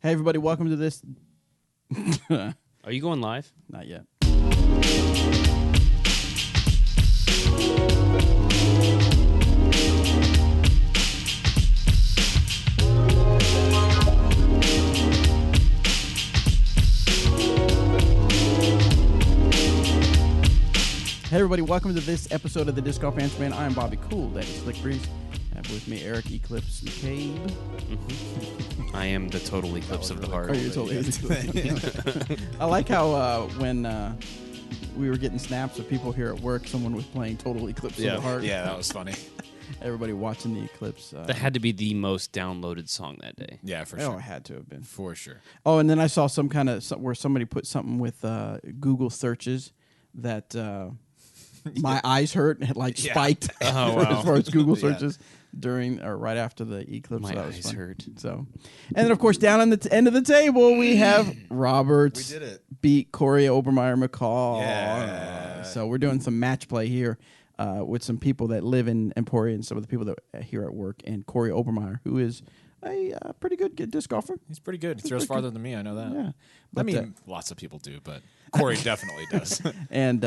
Hey, everybody, welcome to this. Are you going live? Not yet. Hey, everybody, welcome to this episode of the Disc Golf Answer Man. I'm Bobby Cool, that is Slick Breeze. I have with me Eric Eclipse McCabe. Mm-hmm. I am the total eclipse of the heart. Oh, you're totally I like how when we were getting snaps of people here at work, someone was playing Total Eclipse of the Heart. Yeah, that was funny. Everybody watching the eclipse. That had to be the most downloaded song that day. Yeah, for Oh, sure. it had to have been. For sure. Oh, and then I saw some kind of where somebody put something with Google searches that my eyes hurt and it spiked Oh, wow. as far as Google searches during or right after the eclipse. My That was eyes fun. hurt. So, and then of course down on the end of the table we have Roberts. We did it. Beat Corey Obermeyer McCall. Yeah. So we're doing some match play here with some people that live in Emporia and some of the people that are here at work, and Corey Obermeyer, who is a pretty good disc golfer. He's pretty good. He throws farther than me. I know that. Yeah. I But, mean, lots of people do, but Corey definitely does. And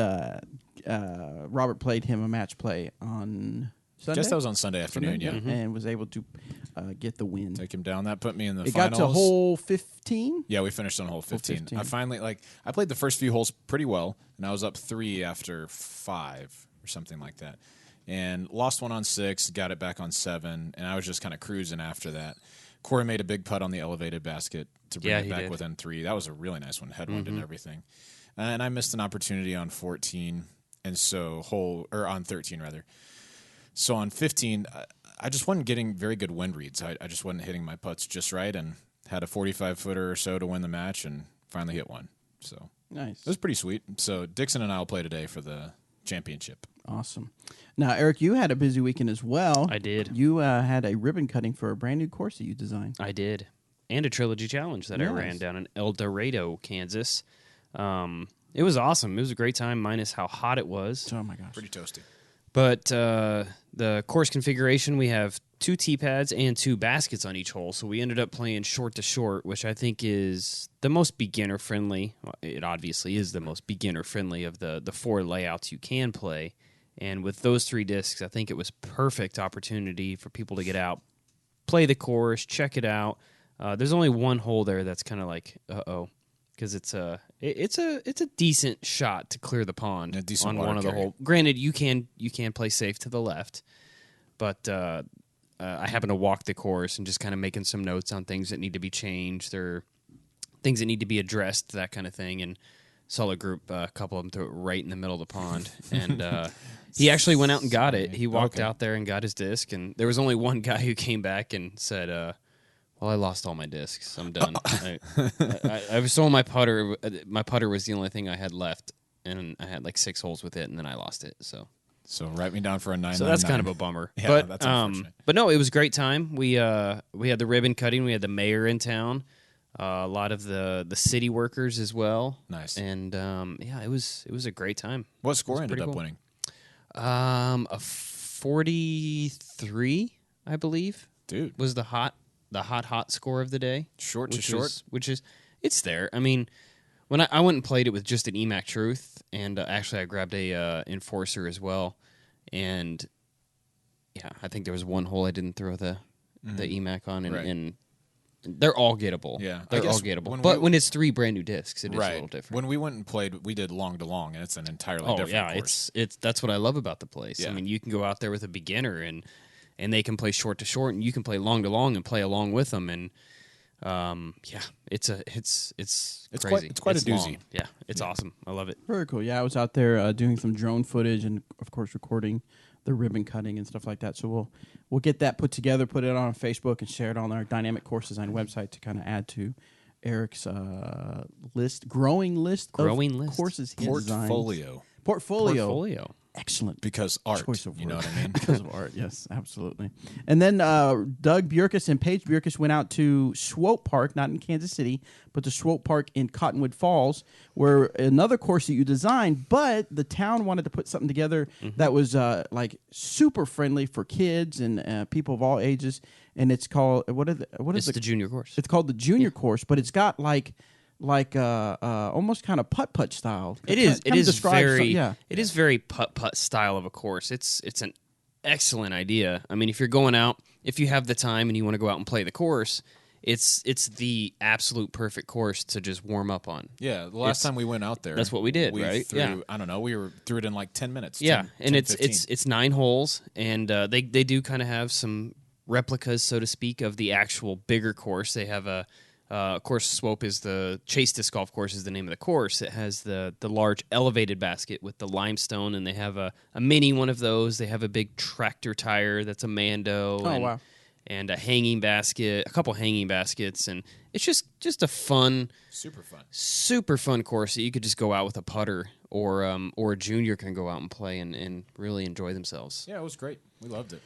Robert played him a match play on Sunday. Guess that was on Sunday afternoon, yeah. And was able to get the win. Take him down. That put me in the It finals. got to hole 15. Yeah, we finished on hole 15. 15. I finally, I played the first few holes pretty well, and I was up 3 after 5 or something like that. And lost one on 6, got it back on 7, and I was just kind of cruising after that. Corey made a big putt on the elevated basket to bring it back within 3. That was a really nice one, headwind and everything. And I missed an opportunity on 14, and so on 13 rather. So on 15, I just wasn't getting very good wind reads. I just wasn't hitting my putts just right, and had a 45-footer or so to win the match, and finally hit one. So Nice. it was pretty sweet. So Dixon and I will play today for the championship. Awesome. Now, Eric, you had a busy weekend as well. I did. You had a ribbon cutting for a brand new course that you designed. I did. And a trilogy challenge that I Nice. ran down in El Dorado, Kansas. It was awesome. It was a great time, minus how hot it was. Oh, my gosh. Pretty toasty. But the course configuration, we have 2 tee pads and 2 baskets on each hole. So we ended up playing short to short, which I think is the most beginner friendly. Well, it obviously is the most beginner friendly of the 4 layouts you can play. And with those 3 discs, I think it was perfect opportunity for people to get out, play the course, check it out. There's only one hole there that's kind of like, because it's a decent shot to clear the pond A decent on water one of the carry. holes. Granted, you can play safe to the left, but I happen to walk the course and just kind of making some notes on things that need to be changed or things that need to be addressed, that kind of thing. And saw a group, a couple of them threw it right in the middle of the pond, and he actually went out and got it. He walked out there and got his disc, and there was only one guy who came back and said, well, I lost all my discs. I'm done. I was sold my putter. My putter was the only thing I had left, and I had like 6 holes with it, and then I lost it. So write me down for a 9. so that's kind of a bummer. Yeah, but that's unfortunate. but no, it was a great time. We had the ribbon cutting. We had the mayor in town. A lot of the city workers as well. Nice. And it was a great time. What score ended pretty up cool. winning? A 43, I believe, Dude, was the hot score of the day. short to short. Which is it's there. I mean, when I went and played it with just an EMAC Truth, and actually I grabbed a Enforcer as well, and yeah, I think there was one hole I didn't throw the EMAC on, Right. and they're all gettable. Yeah. I they're guess all gettable. when But we- when it's 3 brand new discs, it is a little different. When we went and played, we did long to long, and it's an entirely Oh different yeah, course. it's that's what I love about the place. Yeah. I mean, you can go out there with a beginner and they can play short to short, and you can play long to long and play along with them. And it's crazy. It's quite a doozy. long. Yeah, it's awesome. I love it. Very cool. Yeah, I was out there doing some drone footage and, of course, recording the ribbon cutting and stuff like that. So we'll get that put together, put it on Facebook, and share it on our Dynamic Course Design website to kind of add to Eric's growing list Growing of list. courses he designed. Portfolio. Portfolio. Portfolio. excellent because art. choice of You know word. what I mean? Because of art, yes, absolutely. And then Doug Bjerkes and Paige Bjerkes went out to Swope Park, not in Kansas City, but to Swope Park in Cottonwood Falls, where another course that you designed, but the town wanted to put something together that was like super friendly for kids and people of all ages. And it's called It's the junior course. It's called the junior course, but it's got like almost kind of putt style. It is. It is very. Yeah. It is very putt style of a course. It's an excellent idea. I mean, if you're going out, if you have the time and you want to go out and play the course, it's the absolute perfect course to just warm up on. Yeah, the last time we went out there, that's what we did, right? Threw, Yeah. I don't know. We threw it in like 10 minutes. Yeah, 10, and 10, it's 9 holes, and they do kind of have some replicas, so to speak, of the actual bigger course. They have a of course, Swope is the Chase Disc Golf Course is the name of the course. It has the large elevated basket with the limestone, and they have a mini one of those. They have a big tractor tire that's a Mando. Oh, wow. And a hanging basket, a couple hanging baskets, and it's just a fun, super fun course that you could just go out with a putter, or a junior can go out and play and really enjoy themselves. Yeah, it was great. We loved it.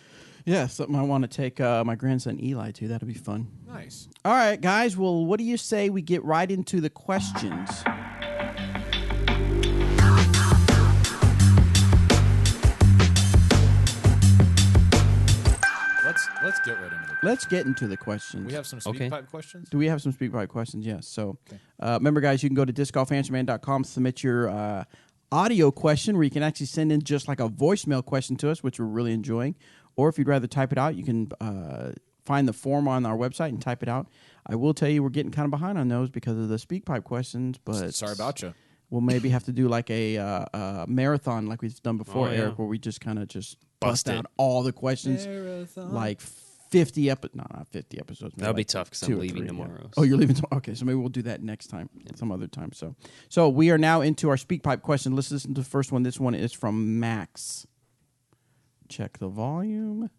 Yeah, something I want to take my grandson Eli to. That'll be fun. Nice. All right, guys. Well, what do you say we get right into the questions? Let's get right into it. Let's get into the questions. We have some speak pipe questions? Do we have some speak pipe questions? Yes. So remember, guys, you can go to discgolfanswerman.com, submit your audio question where you can actually send in just like a voicemail question to us, which we're really enjoying. Or if you'd rather type it out, you can find the form on our website and type it out. I will tell you we're getting kind of behind on those because of the speak pipe questions, but sorry about you. We'll maybe have to do like a marathon like we've done before, Eric, where we just kind of bust out all the questions. Marathon. Like 50 episodes. No, not 50 episodes. That'll be like tough because 2 I'm or leaving 3, tomorrow. Yeah. Oh, you're leaving tomorrow? Okay, so maybe we'll do that next time, some other time. So we are now into our speak pipe question. Let's listen to the first one. This one is from Max. Check the volume.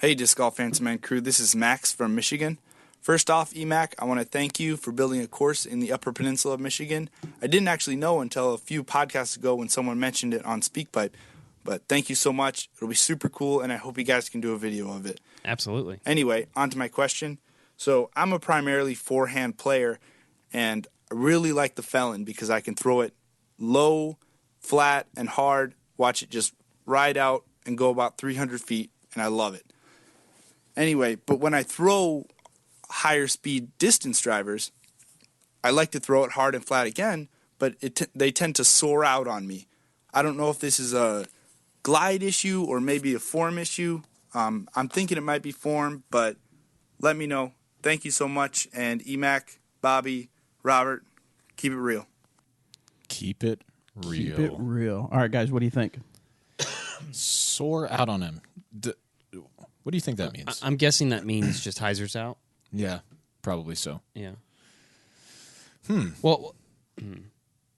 Hey, Disc Golf Fancy Man crew. This is Max from Michigan. First off, EMAC, I want to thank you for building a course in the Upper Peninsula of Michigan. I didn't actually know until a few podcasts ago when someone mentioned it on SpeakPipe, but thank you so much. It'll be super cool, and I hope you guys can do a video of it. Absolutely. Anyway, on to my question. So I'm a primarily forehand player, and I really like the Felon because I can throw it low, flat, and hard, watch it just ride out and go about 300 feet, and I love it. Anyway, but when I throw higher speed distance drivers, I like to throw it hard and flat again, but they tend to soar out on me. I don't know if this is a glide issue or maybe a form issue. I'm thinking it might be form, but let me know. Thank you so much, and EMAC, Bobby, Robert, keep it real. Keep it real. Keep it real. All right, guys, what do you think? Soar out on him. What do you think that means? I'm guessing that means just hyzers out. Yeah, probably so. Yeah. Well,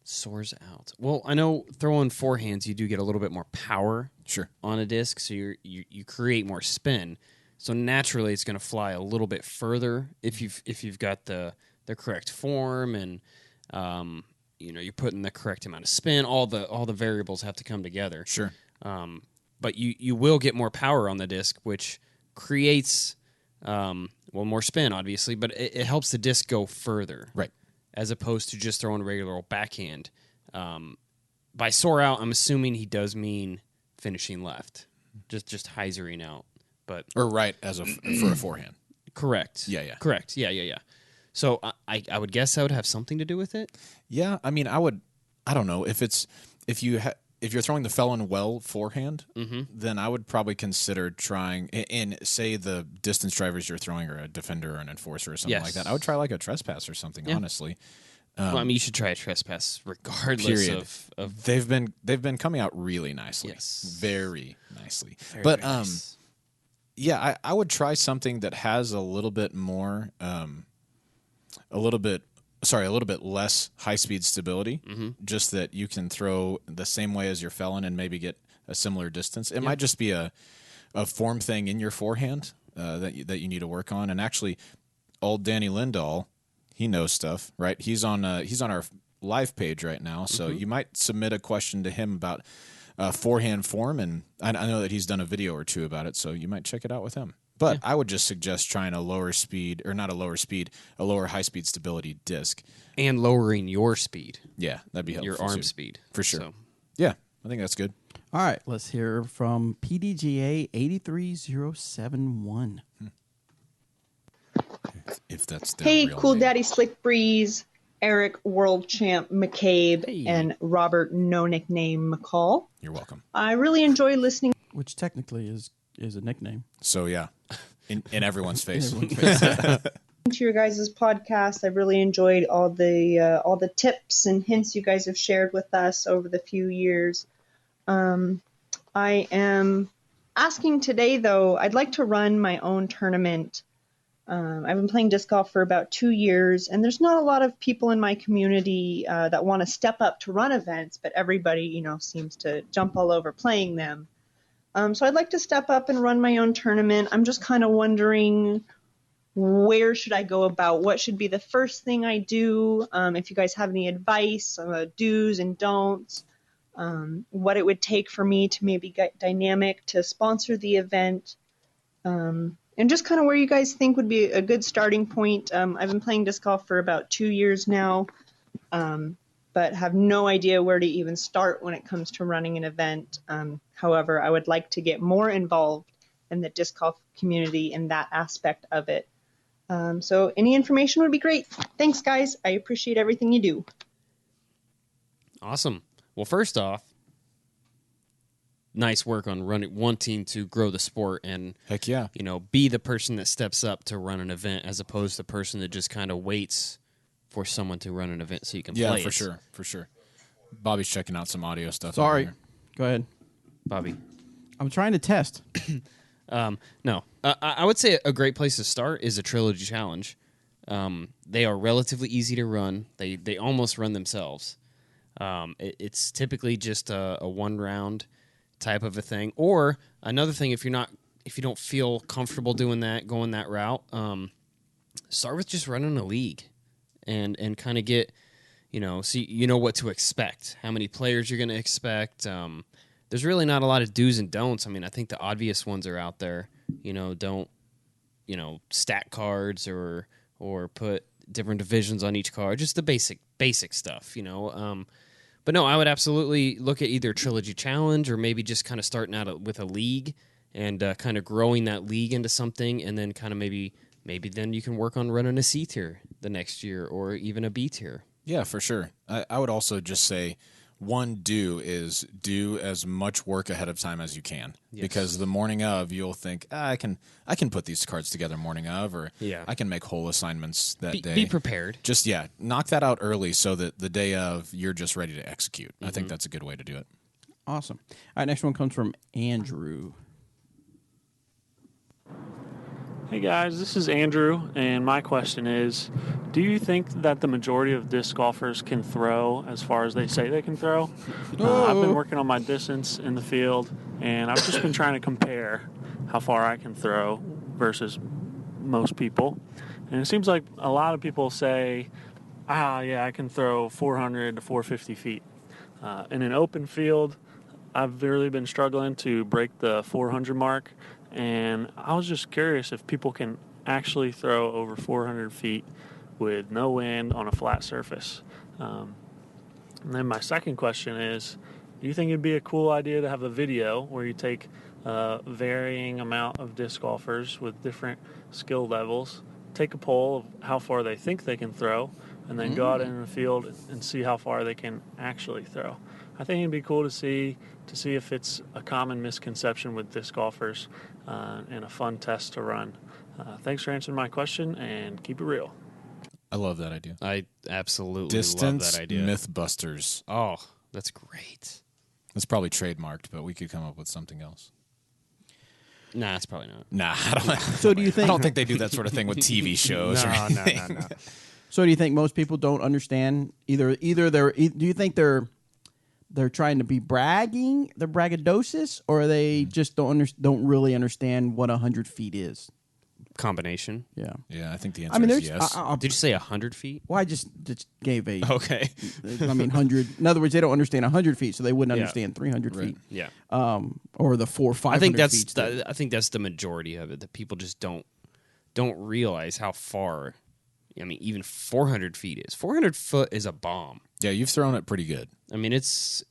soars out. Well, I know throwing forehands, you do get a little bit more power. Sure. On a disc, so you create more spin. So naturally, it's going to fly a little bit further if you've got the correct form and you're putting the correct amount of spin. All the variables have to come together. Sure. But you will get more power on the disc, which creates more spin, obviously, but it helps the disc go further. Right. As opposed to just throwing regular old backhand. By soar out, I'm assuming he does mean finishing left, just hyzering out. But or right for a forehand. Correct. Yeah. Correct. Yeah. So I would guess that would have something to do with it. Yeah, I mean, I don't know if you're throwing the Felon well forehand, then I would probably consider trying, and say the distance drivers you're throwing are a defender or an enforcer or something like that. I would try like a trespass or something, honestly. Well, I mean, you should try a trespass regardless of They've been coming out really nicely. Yes. Very nicely. very nice. Yeah, I would try something that has a little bit more, a little bit less high-speed stability, just that you can throw the same way as your Felon and maybe get a similar distance. It might just be a form thing in your forehand that you need to work on. And actually, old Danny Lindahl, he knows stuff, right? He's on our live page right now, so you might submit a question to him forehand form, and I know that he's done a video or two about it, so you might check it out with him. But I would just suggest trying a lower speed, or not a lower speed, a lower high-speed stability disc. And lowering your speed. Yeah, that'd be helpful. Your arm too. speed. For sure. So. Yeah, I think that's good. All right, let's hear from PDGA 83071. If that's their Hey, real Cool name. Daddy Slick Breeze, Eric World Champ McCabe, Hey. and Robert No Nickname McCall. You're welcome. I really enjoy listening Which technically is a nickname. So, yeah, in everyone's face. to your guys' podcast. I really enjoyed all the tips and hints you guys have shared with us over the few years. I am asking today, though, I'd like to run my own tournament. I've been playing disc golf for about 2 years, and there's not a lot of people in my community that want to step up to run events, but everybody, seems to jump all over playing them. So I'd like to step up and run my own tournament. I'm just kind of wondering, where should I go about? What should be the first thing I do? If you guys have any advice, do's and don'ts, what it would take for me to maybe get Dynamic to sponsor the event, and just kind of where you guys think would be a good starting point. I've been playing disc golf for about 2 years now, but have no idea where to even start when it comes to running an event. However, I would like to get more involved in the disc golf community in that aspect of it. So any information would be great. Thanks, guys. I appreciate everything you do. Awesome. Well, first off, nice work on wanting to grow the sport and Heck yeah. be the person that steps up to run an event as opposed to the person that just kind of waits for someone to run an event so you can Yeah, play for it. sure. For sure. Bobby's checking out some audio stuff. Sorry. over Go ahead. Bobby. I'm trying to test. No. I would say a great place to start is a Trilogy Challenge. They are relatively easy to run. They almost run themselves. It's typically just a one-round type of a thing. Or another thing, if you don't feel comfortable doing that, going that route, start with just running a league and kind of get, so you know what to expect, how many players you're going to expect. There's really not a lot of do's and don'ts. I mean, I think the obvious ones are out there. Don't, stack cards or put different divisions on each card. Just the basic stuff, But no, I would absolutely look at either Trilogy Challenge or maybe just kind of starting out with a league and kind of growing that league into something, and then kind of maybe then you can work on running a C tier the next year or even a B tier. Yeah, for sure. I would also just say one do as much work ahead of time as you can. Yes. Because the morning of, you'll think, I can put these cards together morning of, or Yeah. I can make whole assignments that day. Be prepared. Just, knock that out early so that the day of, you're just ready to execute. I think that's a good way to do it. Awesome. All right, next one comes from Andrew. Hey guys, this is Andrew, and my question is, do you think that the majority of disc golfers can throw as far as they say they can throw? I've been working on my distance in the field, and I've just been trying to compare how far I can throw versus most people. And it seems like a lot of people say, I can throw 400 to 450 feet. In an open field, I've really been struggling to break the 400 mark. And I was just curious if people can actually throw over 400 feet with no wind on a flat surface. And then my second question is, do you think it'd be a cool idea to have a video where you take a varying amount of disc golfers with different skill levels, take a poll of how far they think they can throw, and then go out in the field and see how far they can actually throw? I think it'd be cool to see if it's a common misconception with disc golfers, and a fun test to run. Thanks for answering my question, and keep it real. I love that idea. I absolutely Distance love that idea. Mythbusters. Oh, that's great. It's probably trademarked, but we could come up with something else. Nah, it's probably not. Nah, I don't. So do you think? I don't think they do that sort of thing with TV shows. or anything. No. So do you think most people don't understand either they're? Do you think they're trying to be bragging, they're braggadocious, or they just don't really understand what 100 feet is? combination. Yeah. Yeah, I think the answer I mean, is there's. yes. Did you say 100 feet? Well, I just gave a. Okay. I mean, 100. In other words, they don't understand 100 feet, so they wouldn't Yeah. understand 300 feet. Yeah. Or the 500 I think that's feet. I think that's the majority of it. That people just don't realize how far. I mean, even 400 feet is. 400 foot is a bomb. Yeah, you've thrown it pretty good. I mean, it's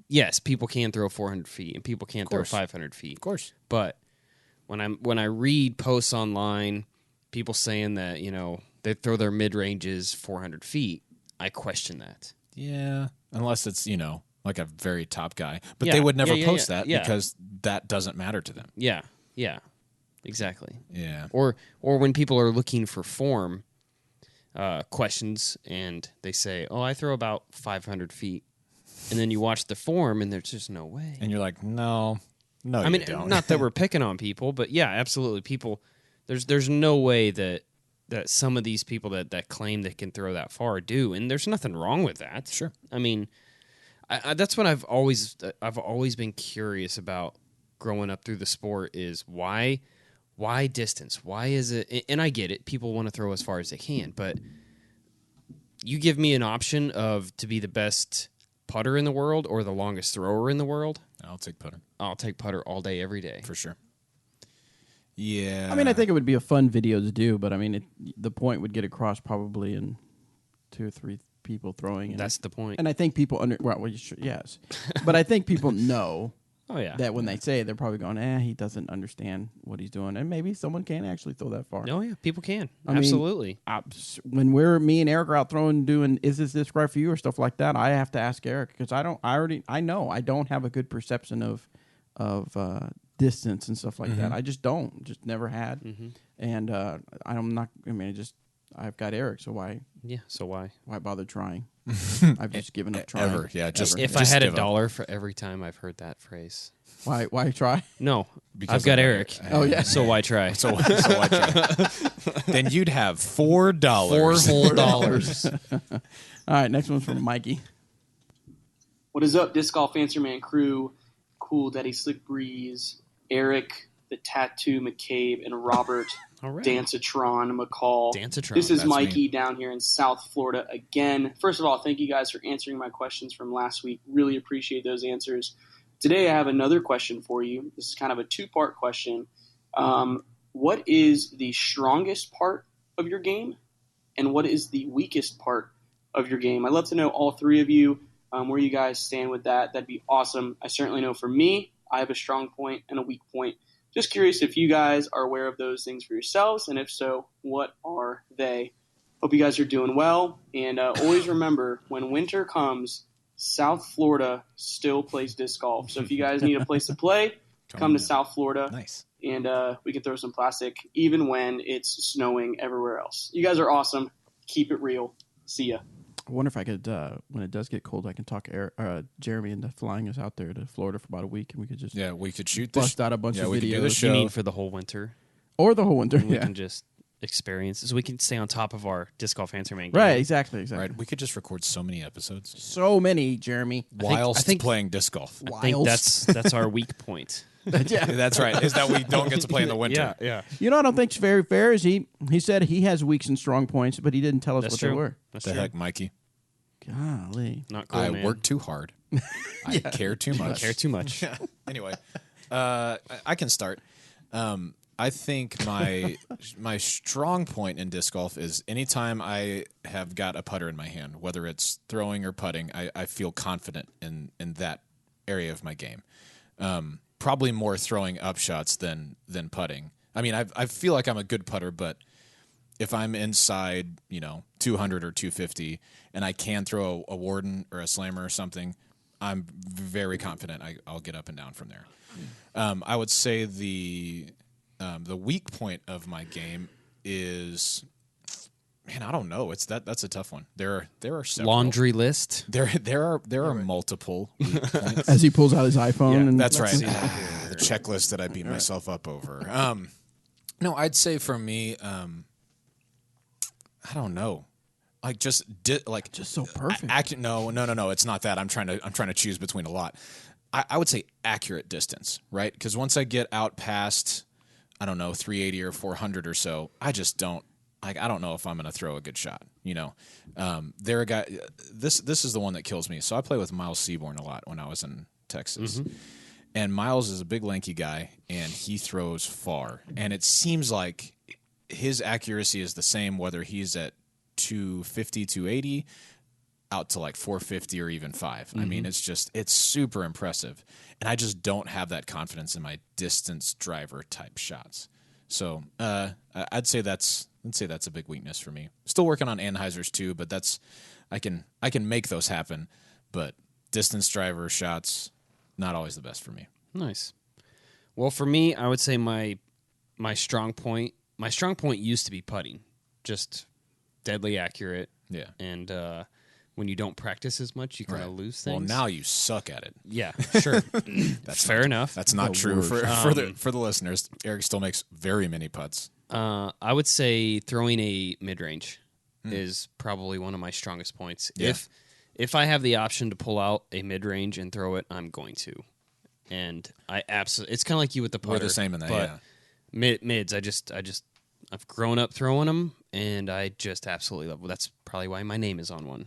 yes, people can throw 400 feet and people can throw course. 500 feet. Of course. But when I read posts online, people saying that they throw their mid ranges 400 feet, I question that. Yeah, unless it's, like a very top guy. But Yeah, they would never yeah, post yeah, that yeah. because that doesn't matter to them. Yeah, exactly. Yeah. Or when people are looking for form questions and they say, "Oh, I throw about 500 feet," and then you watch the form and there's just no way. And you're like, no, I you mean, don't. not that we're picking on people, but yeah, absolutely. People, there's no way that some of these people that claim they can throw that far do, and there's nothing wrong with that. Sure. I mean, I that's what I've always been curious about growing up through the sport is why distance? Why is it? And I get it. People want to throw as far as they can, but you give me an option of to be the best putter in the world or the longest thrower in the world. I'll take putter. I'll take putter all day, every day. For sure. Yeah. I mean, I think it would be a fun video to do, but I mean, the point would get across probably in 2 or 3 people throwing. That's the point. And I think people yes, but I think people know Oh yeah. that when they say it, they're probably going, he doesn't understand what he's doing, and maybe someone can actually throw that far. Oh yeah, people can. I mean, Absolutely. When me and Eric are out throwing, doing is this right for you or stuff like that, I have to ask Eric because I know I don't have a good perception of distance and stuff like that. I just never had, and I'm not. I mean, I've got Eric, so why So why? bother trying? I've just given up trying. Ever. Yeah, just If just I had give up. $1 for every time I've heard that phrase. Why try? No, Because I've got of- Eric. Oh, yeah. So why try? So I try. Then you'd have $4. $4 whole dollars. All right, next one's from Mikey. What is up, Disc Golf Answer Man crew? Cool Daddy Slick Breeze, Eric, the Tattoo McCabe, and Robert All right. Dancitron McCall. Dancitron, This is that's Mikey me. down here in South Florida again. First of all, thank you guys for answering my questions from last week. Really appreciate those answers. Today I have another question for you. This is kind of a 2-part question. What is the strongest part of your game, and what is the weakest part of your game? I'd love to know, all 3 of you, where you guys stand with that. That'd be awesome. I certainly know for me, I have a strong point and a weak point. Just curious if you guys are aware of those things for yourselves, and if so, what are they? Hope you guys are doing well, and always remember, when winter comes, South Florida still plays disc golf. So if you guys need a place to play, come to South Florida, Nice. and we can throw some plastic even when it's snowing everywhere else. You guys are awesome. Keep it real. See ya. I wonder if I could, when it does get cold, I can talk Jeremy into flying us out there to Florida for about a week, and we could just Yeah, we could shoot this. bust out a bunch of we could do the videos. show. You mean for the whole winter? Or the whole winter. We Yeah. can just experience, so we can stay on top of our Disc Golf Answer Man game. Right, exactly. Right, we could just record so many episodes So many, Jeremy. whilst I think- playing disc golf. I think that's our weak point. Yeah. That's right. Is that we don't get to play in the winter? yeah. You know what I don't think's very fair is he said he has weak and strong points, but he didn't tell us That's what true. they were. That's The true. heck, Mikey? Golly. Not cool, I man. work too hard. I care too much. Care too much. Anyway, I can start. I think my strong point in disc golf is anytime I have got a putter in my hand, whether it's throwing or putting, I feel confident in that area of my game. Probably more throwing up shots than putting. I mean, I feel like I'm a good putter, but if I'm inside, 200 or 250, and I can throw a Warden or a Slammer or something, I'm very confident I'll get up and down from there. I would say the weak point of my game is, man, I don't know. That's a tough one. There are several. Laundry list. There are multiple weak points. As he pulls out his iPhone. and That's right. The checklist that I beat myself up over. No, I'd say for me, I don't know. Like just so perfect. No. It's not that. I'm trying to choose between a lot. I would say accurate distance, right? Because once I get out past I don't know, 380 or 400 or so, I just don't. I don't know if I'm going to throw a good shot. They're a guy. This is the one that kills me. So I play with Miles Seaborn a lot when I was in Texas, and Miles is a big lanky guy, and he throws far. And it seems like his accuracy is the same whether he's at 250, 280, out to like 450 or even 5. I mean, it's super impressive, and I just don't have that confidence in my distance driver type shots. So I'd say that's a big weakness for me. Still working on Anheuser's too, but I can make those happen. But distance driver shots, not always the best for me. Nice. Well, for me, I would say my strong point used to be putting, just deadly accurate. Yeah. And when you don't practice as much, you kind of lose things. Well, now you suck at it. Yeah, sure. That's fair enough. That's not true for the listeners. Eric still makes very many putts. I would say throwing a mid-range is probably one of my strongest points. Yeah. If I have the option to pull out a mid-range and throw it, I'm going to. And I absolutely, it's kind of like you with the putter. We're the same in that, but yeah. Mids, I've grown up throwing them, and I just absolutely love them. That's probably why my name is on one.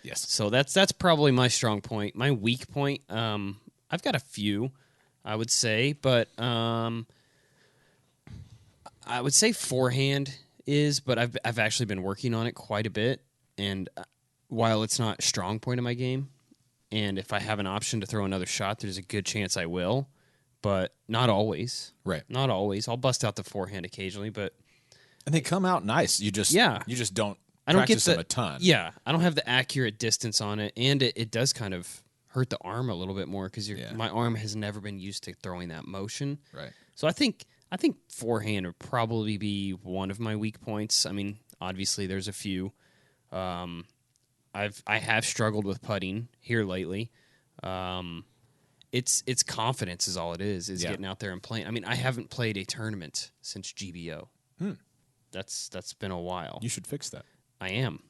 Yes. So that's probably my strong point. My weak point, I've got a few, I would say, but I would say forehand is, but I've actually been working on it quite a bit, and while it's not a strong point of my game, and if I have an option to throw another shot, there's a good chance I will, but not always. Right. Not always. I'll bust out the forehand occasionally, but and they come out nice. You just don't I don't practice get them a ton. Yeah, I don't have the accurate distance on it, and it does kind of hurt the arm a little bit more because my arm has never been used to throwing that motion. Right. So I think forehand would probably be one of my weak points. I mean, obviously there's a few. I have struggled with putting here lately. It's confidence is all it is getting out there and playing. I mean, I haven't played a tournament since GBO. That's been a while. You should fix that. I am.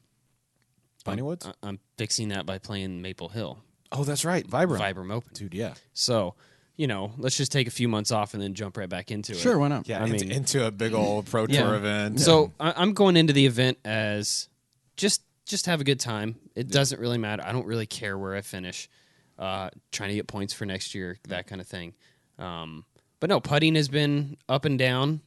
Piney Woods? I'm fixing that by playing Maple Hill. Oh, that's right. Vibram Open. Dude, yeah. So, let's just take a few months off and then jump right back into it. Sure, why not? Yeah, into a big old Pro Tour event. So I'm going into the event as just have a good time. It doesn't really matter. I don't really care where I finish. Trying to get points for next year, that kind of thing. But no, putting has been up and down.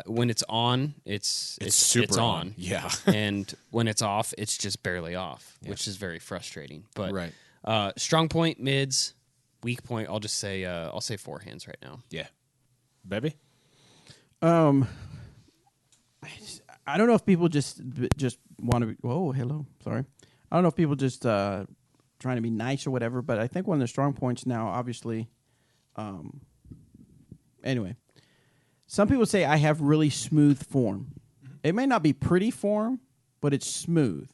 When it's on, it's super on. Yeah. And when it's off, it's just barely off, which is very frustrating. But strong point, mids, weak point, I'll say forehands right now. Yeah. Baby? I don't know if people just want to be, whoa, hello, sorry. I don't know if people just trying to be nice or whatever, but I think one of the strong points now, obviously, anyway, some people say I have really smooth form. It may not be pretty form, but it's smooth.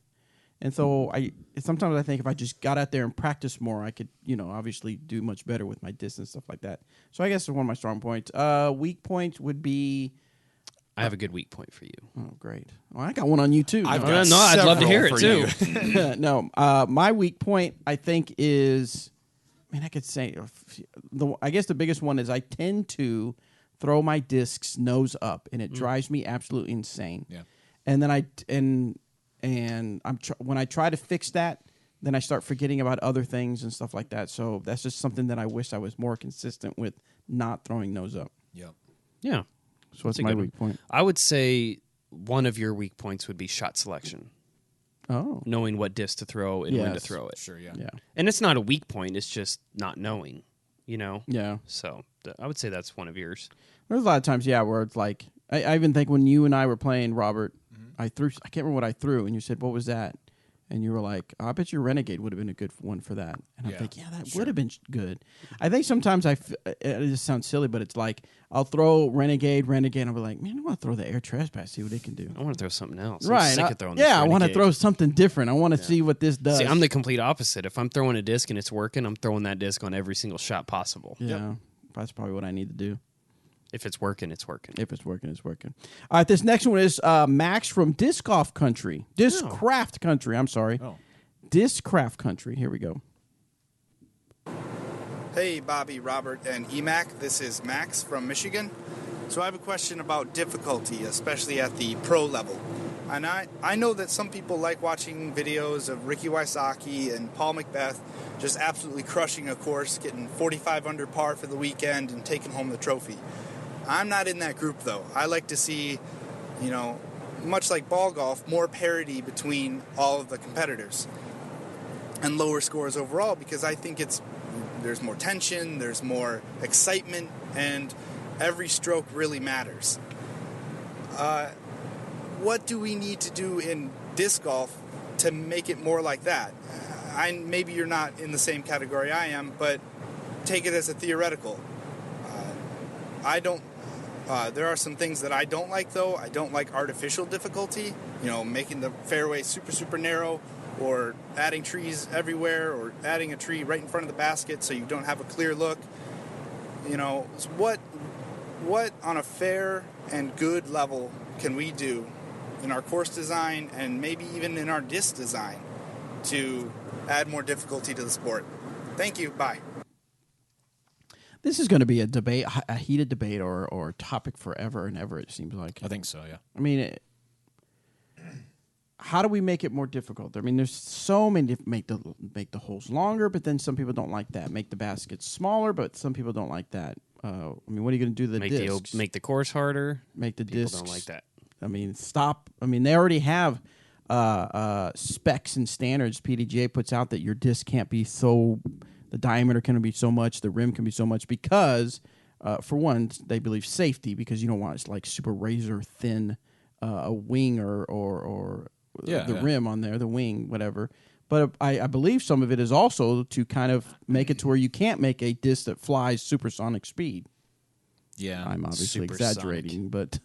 And so sometimes I think if I just got out there and practiced more, I could, obviously do much better with my distance, stuff like that. So I guess it's one of my strong points. Weak points would be... I have a good weak point for you. Oh, great. Well, I got one on you, too. I'd love to hear it, too. No, my weak point, I think, is... I could say... I guess the biggest one is I tend to throw my discs nose up, and it drives me absolutely insane. Yeah. And then when I try to fix that, then I start forgetting about other things and stuff like that. So that's just something that I wish I was more consistent with, not throwing nose up. Yep. Yeah. So that's my weak point. I would say one of your weak points would be shot selection. Oh. Knowing what disc to throw and when to throw it. Sure, yeah. And it's not a weak point. It's just not knowing, Yeah. So I would say that's one of yours. There's a lot of times, where it's like, I even think when you and I were playing, Robert, I can't remember what I threw, and you said, what was that? And you were like, I bet your Renegade would have been a good one for that. And I'm like, that would have been good. I think sometimes it just sounds silly, but it's like, I'll throw Renegade, and I'll be like, man, I want to throw the Air Trespass, see what it can do. I want to throw something else. Right. I'm sick of throwing this I want to Renegade. throw something different. I want to see what this does. See, I'm the complete opposite. If I'm throwing a disc and it's working, I'm throwing that disc on every single shot possible. Yeah. That's probably what I need to do. If it's working, it's working. If it's working, it's working. All right, this next one is Max from Discraft Country. Discraft Country, I'm sorry. Oh. Discraft Country. Here we go. Hey, Bobby, Robert, and EMAC. This is Max from Michigan. So I have a question about difficulty, especially at the pro level. And I know that some people like watching videos of Ricky Wysocki and Paul Macbeth just absolutely crushing a course, getting 45 under par for the weekend and taking home the trophy. I'm not in that group, though. I like to see, much like ball golf, more parity between all of the competitors and lower scores overall, because I think there's more tension, there's more excitement, and every stroke really matters. What do we need to do in disc golf to make it more like that? Maybe you're not in the same category I am, but take it as a theoretical. There are some things that I don't like, though. I don't like artificial difficulty, making the fairway super, super narrow, or adding trees everywhere, or adding a tree right in front of the basket so you don't have a clear look. What on a fair and good level can we do in our course design and maybe even in our disc design to add more difficulty to the sport? Thank you. Bye. This is going to be a debate, a heated debate, or topic forever and ever. It seems like. I think so. Yeah. I mean, how do we make it more difficult? I mean, there's so many make the holes longer, but then some people don't like that. Make the baskets smaller, but some people don't like that. I mean, what are you going to do to the discs? Make the course harder. Make the People discs. don't like that. I mean, stop. I mean, they already have specs and standards. PDGA puts out that your disc can't be so. The diameter can be so much. The rim can be so much because, for one, they believe safety, because you don't want like super razor thin a wing or the rim on there, the wing, whatever. But I believe some of it is also to kind of make it to where you can't make a disc that flies supersonic speed. Yeah, I'm obviously supersonic. exaggerating, but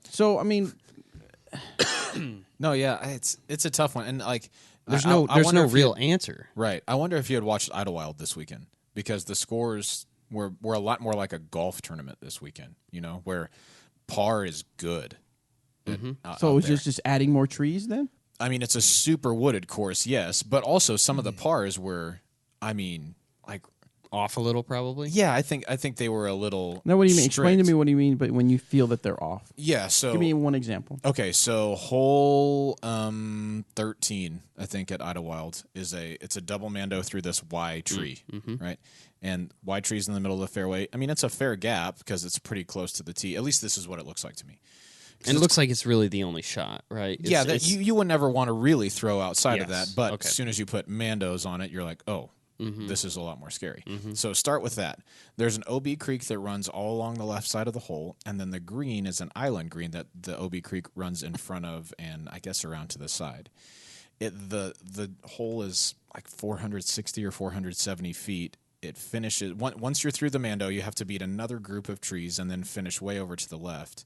so I mean, no, yeah, it's a tough one, and like there's I no wonder if real answer. Right. I wonder if you had watched Idlewild this weekend, because the scores were a lot more like a golf tournament this weekend. Where par is good. So it was just adding more trees then? I mean, it's a super wooded course, yes, but also some of the pars were, I mean, like Off a little, probably. yeah, I think they were a little. No, what do you mean? strict. Explain to me what do you mean, but when you feel that they're off. Yeah, so Give me one example. okay, so hole 13, I think, at Idlewild it's a double mando through this Y tree, right? And Y tree's in the middle of the fairway. I mean, it's a fair gap because it's pretty close to the tee. At least this is what it looks like to me. And it looks like it's really the only shot, right? You would never want to really throw outside of Yes, that, but okay. as soon as you put mandos on it, you're like, oh, this is a lot more scary. So start with that. There's an OB creek that runs all along the left side of the hole, and then the green is an island green that the OB creek runs in front of and I guess around to the side. The hole is like 460 or 470 feet. It finishes once you're through the mando, you have to beat another group of trees and then finish way over to the left.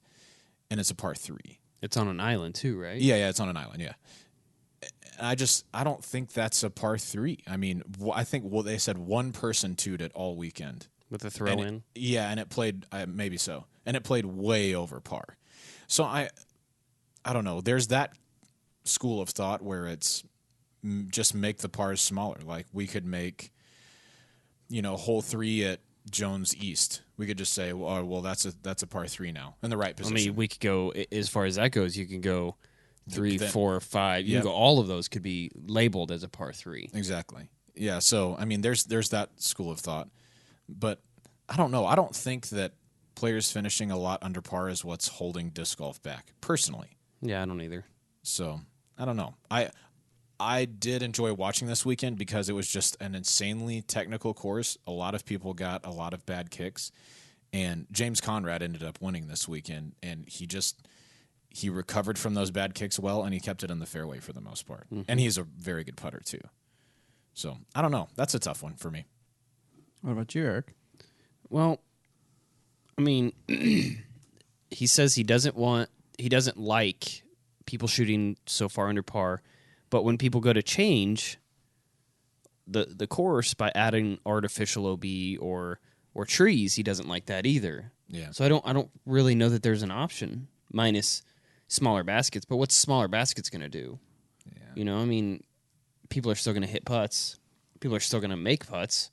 And it's a par 3. It's on an island too, right? Yeah, it's on an island. Yeah, I don't think that's a par 3. I mean, I think they said one person tooed it all weekend With the throw in. And it played maybe so, and it played way over par. So I don't know. There's that school of thought where it's just make the pars smaller. Like we could make, hole 3 at Jones East. We could just say, well, that's a par 3 now in the right position. I mean, we could go as far as that goes. You can go 3, Then- 4, 5. You can go. All of those could be labeled as a par 3. Exactly. Yeah. So I mean, there's that school of thought, but I don't know. I don't think that players finishing a lot under par is what's holding disc golf back, personally. Yeah, I don't either. So I don't know. I did enjoy watching this weekend because it was just an insanely technical course. A lot of people got a lot of bad kicks, and James Conrad ended up winning this weekend, and he recovered from those bad kicks well, and he kept it in the fairway for the most part. And he's a very good putter too. So I don't know. That's a tough one for me. What about you, Eric? Well, I mean, he says he doesn't like people shooting so far under par, but when people go to change the course by adding artificial OB or trees, he doesn't like that either. Yeah. So I don't really know that there's an option minus smaller baskets. But what's smaller baskets going to do? Yeah. I mean, people are still going to hit putts. People are still going to make putts.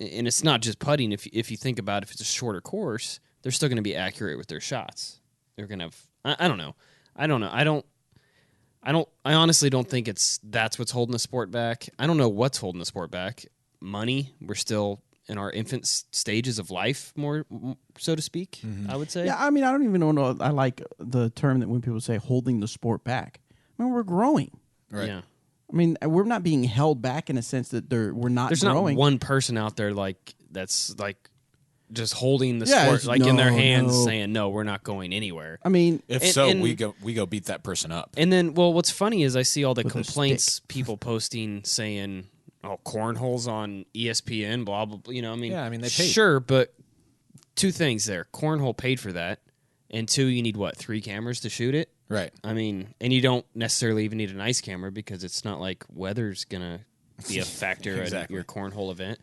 and it's not just putting. If you think about if it's a shorter course, they're still going to be accurate with their shots. They're going to have. I don't know. I honestly don't think that's what's holding the sport back. I don't know what's holding the sport back. Money. We're still in our infant stages of life, more so to speak. I would say. Yeah, I mean, I don't even know. I like the term that when people say holding the sport back. I mean, we're growing. Right. Yeah. I mean, we're not being held back in a sense that we're not There's growing. not one person out there that's just holding the Yeah, sport it's like in their no, hands, no. saying no, we're not going anywhere. I mean, If And- so, and- we go beat that person up. And then, well, what's funny is I see all the With a complaints people posting saying, "Oh, cornhole's on ESPN," blah blah. Blah. I mean, Yeah, I mean, they paid. Sure, but two things there: cornhole paid for that, and two, you need 3 cameras to shoot it. Right. I mean, and you don't necessarily even need a nice camera because it's not like weather's gonna be a factor at Exactly. your cornhole event.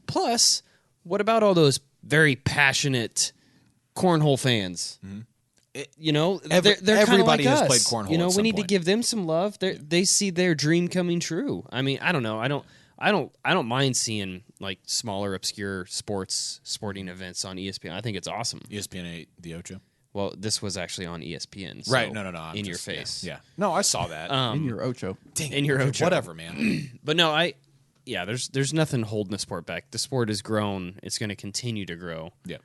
Plus, what about all those very passionate cornhole fans? They're kind of everybody like has us. played cornhole at We some need to point. give them some love. They see their dream coming true. I mean, I don't know. I don't mind seeing like smaller, obscure sporting events on ESPN. I think it's awesome. ESPN 8, the Ocho. Well, this was actually on ESPN. So Right. No. I'm in your just- face. Yeah. No, I saw that. in your Ocho. Dang in it, your okay, Ocho. whatever, man. But no, there's nothing holding the sport back. The sport has grown. It's going to continue to grow. Yep.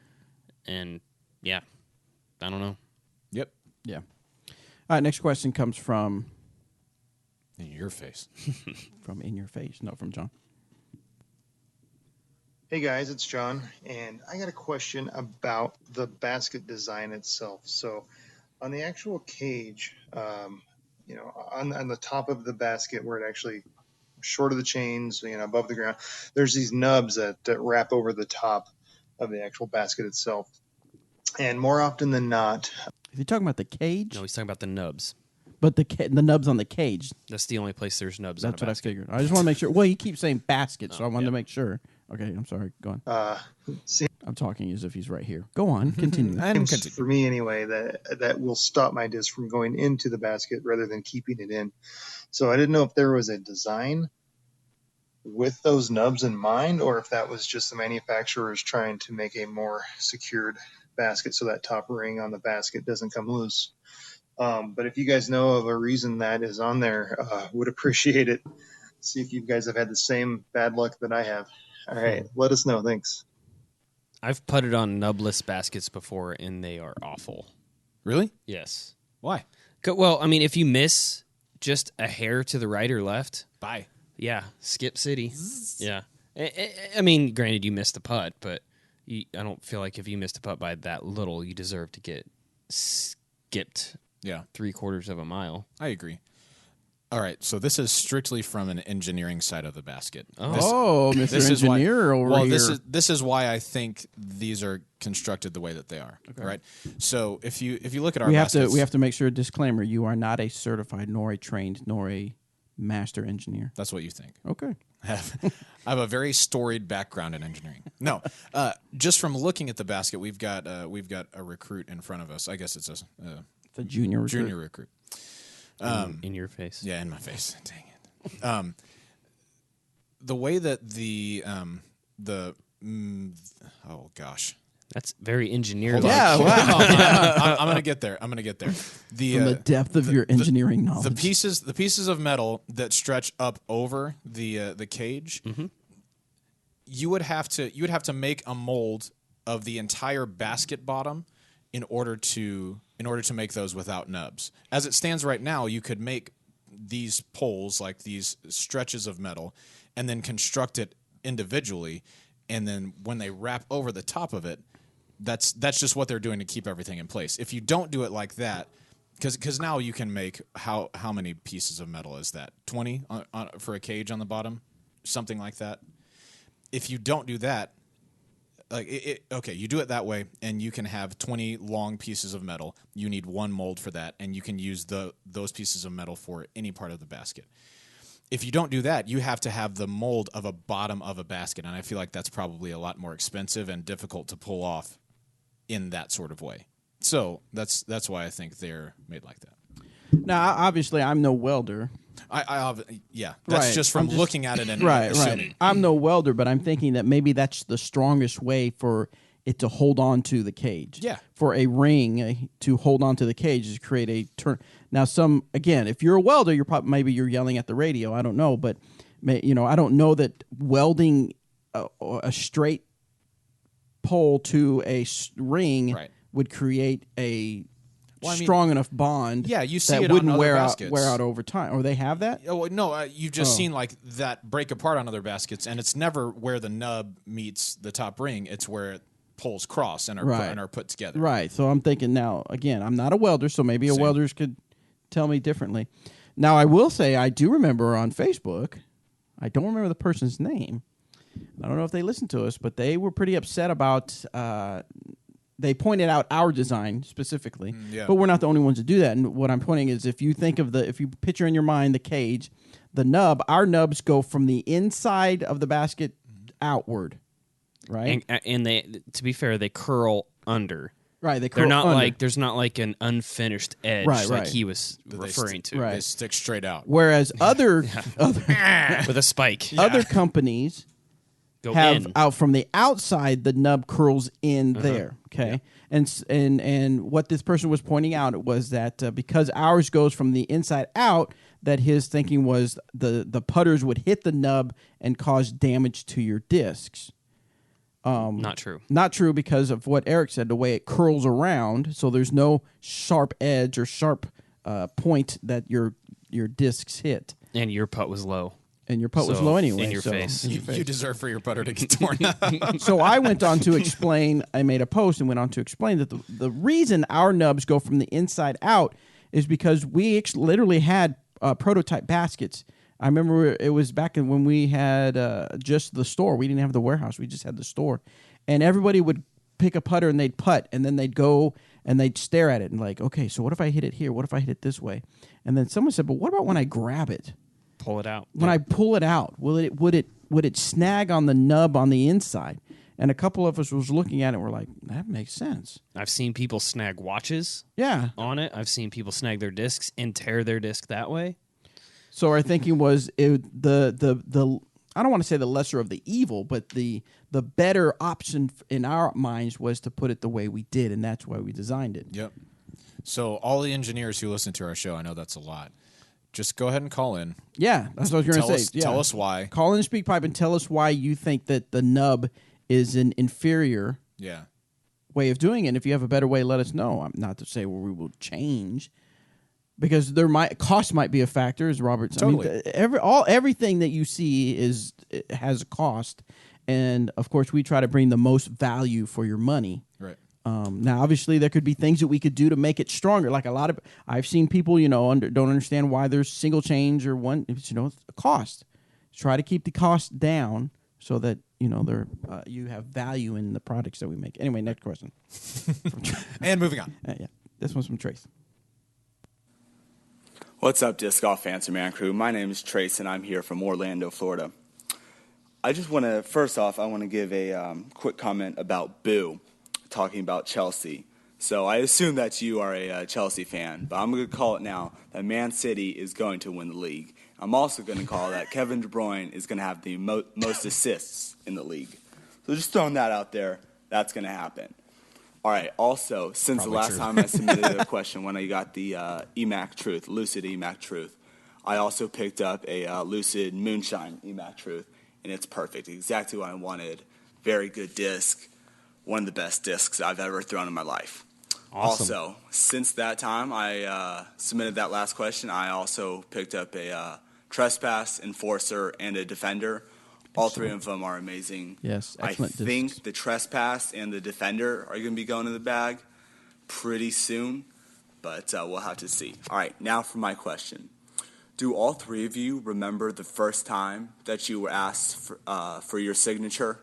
And yeah, I don't know. Yep. Yeah. All right. Next question comes from In your face. In your face. No, from John. Hey guys, it's John, and I got a question about the basket design itself. So, on the actual cage, on the top of the basket where it actually short of the chains, above the ground, there's these nubs that wrap over the top of the actual basket itself. And more often than not, Is he talking about the cage? No, he's talking about the nubs. But the nubs on the cage. That's the only place there's nubs. That's on what a I basket. figured. I just want to make sure. Well, you keep saying basket, so I wanted to make sure. Okay, I'm sorry. Go on. I'm talking as if he's right here. Go on. Continue. seems for me anyway that will stop my disc from going into the basket rather than keeping it in. So I didn't know if there was a design with those nubs in mind, or if that was just the manufacturers trying to make a more secured basket so that top ring on the basket doesn't come loose. But if you guys know of a reason that is on there, would appreciate it. See if you guys have had the same bad luck that I have. All right, let us know. Thanks. I've putted on nubless baskets before, and they are awful. Really? Yes. Why? Well, I mean, if you miss just a hair to the right or left, Bye. yeah, skip city. Yeah. I mean, granted, you missed the putt, but I don't feel like if you missed a putt by that little, you deserve to get skipped Yeah, 3/4 of a mile. I agree. All right, so this is strictly from an engineering side of the basket. Oh, Mr. This is why- Engineer over well, here. this is why I think these are constructed the way that they are. Right. So if you look at our we baskets, have to make sure. Disclaimer: you are not a certified, nor a trained, nor a master engineer. That's what you think. Okay. I have a very storied background in engineering. No, just from looking at the basket, we've got a recruit in front of us. I guess it's The junior recruit. junior recruit. In your face. Yeah, in my face. Dang it. The way that oh gosh. That's very engineered. Yeah, wow. I'm gonna get there. From the depth of your engineering knowledge. The pieces of metal that stretch up over the cage, you would have to make a mold of the entire basket bottom in order to make those without nubs. As it stands right now, you could make these poles, like these stretches of metal, and then construct it individually, and then when they wrap over the top of it, that's just what they're doing to keep everything in place. If you don't do it like that, because now you can make how many pieces of metal is that? 20 for a cage on the bottom, something like that. If you don't do that, you do it that way, and you can have 20 long pieces of metal. You need one mold for that, and you can use those pieces of metal for any part of the basket. If you don't do that, you have to have the mold of a bottom of a basket, and I feel like that's probably a lot more expensive and difficult to pull off in that sort of way. So that's why I think they're made like that. Now, obviously, I'm no welder, That's Right. just from I'm just- looking at it and Right. assuming. I'm no welder, but I'm thinking that maybe that's the strongest way for it to hold on to the cage. Yeah. For a ring to hold on to the cage is create a turn. Now, if you're a welder, maybe you're yelling at the radio. I don't know, but I don't know that welding a straight pole to a ring Right. would create a Well, I mean, strong enough bond. Yeah, you see that it on wouldn't other wear baskets. out over time. Or they have that? Oh, no, you've just seen like that break apart on other baskets, and it's never where the nub meets the top ring. It's where poles cross and are put together. Right. So I'm thinking now, again, I'm not a welder, so maybe a welder could tell me differently. Now, I will say I do remember on Facebook, I don't remember the person's name. I don't know if they listened to us, but they were pretty upset about they pointed out our design specifically. Yeah. But we're not the only ones to do that. And what I'm pointing is if you picture in your mind the cage, the nub, our nubs go from the inside of the basket outward. Right? And they, to be fair, they curl under. Right, They're not under. like there's not like an unfinished edge like he was referring to. Right. They stick straight out. Whereas other With a spike. other companies Go have in. out from the outside the nub curls in there. Okay, and what this person was pointing out was that because ours goes from the inside out, that his thinking was the putters would hit the nub and cause damage to your discs. Not true. Not true because of what Eric said, the way it curls around, so there's no sharp edge or sharp point that your discs hit. And your putt was low. And your putt was So, low anyway. in your face. You deserve for your putter to get torn up. So I went on to explain, I made a post and went on to explain that the reason our nubs go from the inside out is because we literally had prototype baskets. I remember it was back when we had just the store. We didn't have the warehouse. We just had the store. And everybody would pick a putter and they'd putt, and then they'd go and they'd stare at it and like, okay, so what if I hit it here? What if I hit it this way? And then someone said, but what about when I grab it? Pull it out. When I pull it out, would it snag on the nub on the inside? And a couple of us was looking at it and we're like, that makes sense. I've seen people snag watches Yeah. on it. I've seen people snag their discs and tear their disc that way. So our thinking was the I don't want to say the lesser of the evil, but the better option in our minds was to put it the way we did, and that's why we designed it. Yep. So all the engineers who listen to our show, I know that's a lot. Just go ahead and call in. Yeah, that's what I was going to say. Tell us why. Call in SpeakPipe and tell us why you think that the nub is an inferior way of doing it. If you have a better way, let us know. Not to say we will change, because cost might be a factor, as Robert said. Totally. I mean, everything that you see has a cost, and of course we try to bring the most value for your money. Right. Now, obviously, there could be things that we could do to make it stronger. Like I've seen people, don't understand why there's single change or one. It's a cost. Try to keep the cost down so that you have value in the products that we make. Anyway, next question. And moving on. Yeah, this one's from Trace. What's up, Disc Golf Answer Man crew? My name is Trace, and I'm here from Orlando, Florida. I want to give a quick comment about Boo, talking about Chelsea. So I assume that you are a Chelsea fan, but I'm going to call it now that Man City is going to win the league. I'm also going to call that Kevin De Bruyne is going to have the most assists in the league. So just throwing that out there, that's going to happen. All right, also, since Probably the last true. time I submitted a question when I got the EMAC Truth, Lucid EMAC Truth, I also picked up a Lucid Moonshine EMAC Truth, and it's perfect. Exactly what I wanted. Very good disc. One of the best discs I've ever thrown in my life. Awesome. Also, since that time I submitted that last question, I also picked up a Trespass, Enforcer, and a Defender. All three of them are amazing. Yes, I excellent think discs. the Trespass and the Defender are going to be going in the bag pretty soon, but we'll have to see. All right, now for my question. Do all three of you remember the first time that you were asked for your signature?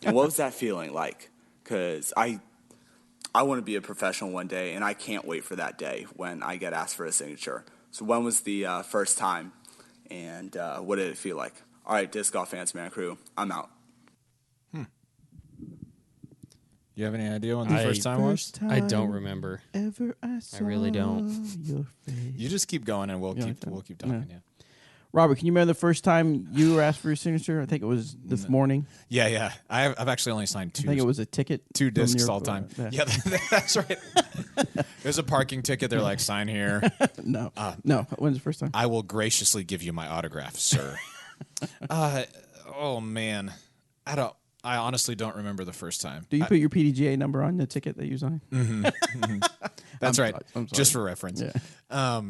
And what was that feeling like? Because I want to be a professional one day, and I can't wait for that day when I get asked for a signature. So when was the first time, and what did it feel like? All right, Disc Golf Answer Man crew, I'm out. You have any idea when the first time was? I don't remember. Ever I saw really don't. your face. You just keep going, and we'll keep talking. Yeah. Yeah. Robert, can you remember the first time you were asked for your signature? I think it was this morning. Yeah. I've actually only signed two. I think it was a ticket. 2 from discs your- all time. yeah. Yeah, that's right. There's a parking ticket. They're like, sign here. No. No. When's the first time? I will graciously give you my autograph, sir. Oh man, I honestly don't remember the first time. Do you put your PDGA number on the ticket that you signed? That's right. I'm sorry. Just for reference. Yeah.